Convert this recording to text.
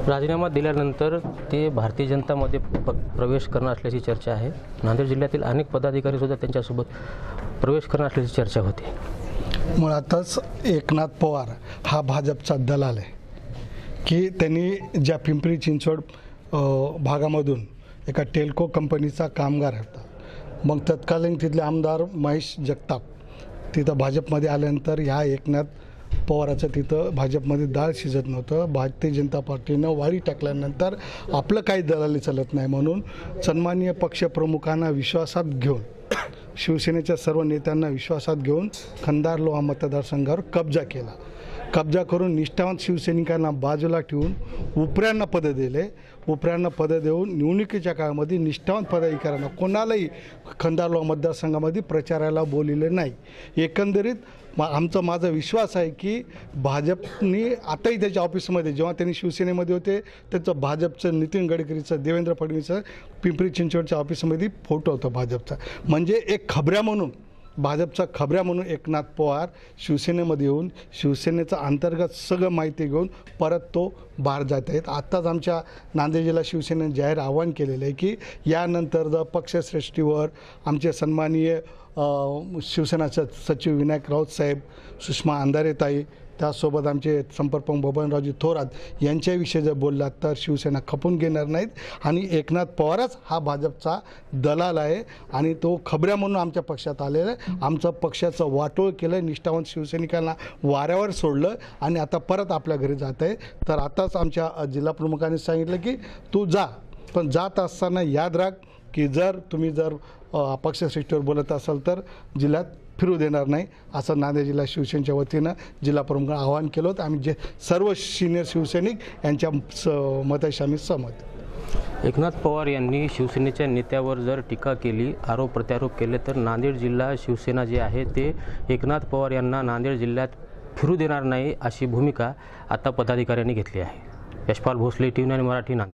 राजीनामा दिल्यानंतर ते भारतीय जनतामध्ये प्रवेश करणार असल्याची चर्चा आहे। नांदेड जिल्ह्यातील अनेक पदाधिकारी सुद्धा त्यांच्यासोबत प्रवेश करणार असल्याची चर्चा होती। मुळातच एकनाथ पवार हा भाजपचा दलाल आहे की त्यांनी ज्या पिंपरी चिंचवड भागामधून एका टेल्को कंपनीचा कामगार होता, मग तत्कालीन तिथले आमदार महेश जगताप तिथं भाजपमध्ये आल्यानंतर ह्या एकनाथ पवाराचं तिथं भाजपमध्ये डाळ शिजत नव्हतं। भारतीय जनता पार्टीनं वाळी टाकल्यानंतर आपलं काही दलाली चालत नाही म्हणून सन्माननीय पक्षप्रमुखांना विश्वासात घेऊन, शिवसेनेच्या सर्व नेत्यांना विश्वासात घेऊन खंदार लोहा मतदारसंघावर कब्जा केला। कब्जा करून निष्ठावंत शिवसैनिकांना बाजूला ठेवून उपऱ्यांना पदं दिले। उपऱ्यांना पदं देऊन निवडणुकीच्या काळामध्ये निष्ठावंत पदाधिकाऱ्यांना कोणालाही खंदार लोहा मतदारसंघामध्ये प्रचाराला बोलले नाही। एकंदरीत माझा विश्वास आहे की भाजपनी आताही त्याच्या ऑफिसमध्ये, जेव्हा त्यांनी शिवसेनेमध्ये होते त्याचं भाजपचं, नितीन गडकरीचं, देवेंद्र फडणवीसचं पिंपरी चिंचवडच्या ऑफिसमध्ये फोटो होता भाजपचा। म्हणजे एक खबऱ्या म्हणून, भाजपचा खबऱ्या म्हणून एकनाथ पवार शिवसेनेमध्ये येऊन शिवसेनेचं अंतर्गत सगळं माहिती घेऊन परत तो बाहेर जात आहेत। आत्ताच आमच्या नांदेड जिल्हा शिवसेनेने जाहीर आवाहन केलेलं आहे की यानंतर जर पक्षश्रेष्ठीवर आमचे सन्माननीय शिवसेना सचिव विनायक राऊत साहेब, सुषमा अंधारेताई, त्यासोबत आमचे संपर्कप्रमुख बबनरावजी थोरात यांच्याविषयी जर बोललात तर शिवसेना खपून घेणार नाहीत। आणि एकनाथ पवारच हा भाजपचा दलाल आहे आणि तो खबऱ्या म्हणून आमच्या पक्षात आलेला आहे। आमचं पक्षाचं वाटोळ केलं, निष्ठावंत शिवसैनिकांना वाऱ्यावर सोडलं आणि आता परत आपल्या घरी जात आहे। तर आताच आमच्या जिल्हा प्रमुखांनी सांगितलं की तू जा, पण जात असताना याद राख की तुम्ही जर पक्षश्रेष्ठीवर बोलत असाल तर जिल्ह्यात फिरू देणार नाही, असं नांदेड जिल्हा शिवसेनेच्या वतीनं जिल्हा प्रमुखांना आवाहन केलं होतं। आम्ही जे सर्व सिनियर शिवसैनिक यांच्या मताशी आम्ही सहमत। एकनाथ पवार यांनी शिवसेनेच्या नेत्यावर जर टीका केली, आरोप प्रत्यारोप केले तर नांदेड जिल्हा शिवसेना जे आहे ते एकनाथ पवार यांना नांदेड जिल्ह्यात फिरू देणार नाही अशी भूमिका आता पदाधिकाऱ्यांनी घेतली आहे। यशपाल भोसले, TV9 मराठी, नांदेड।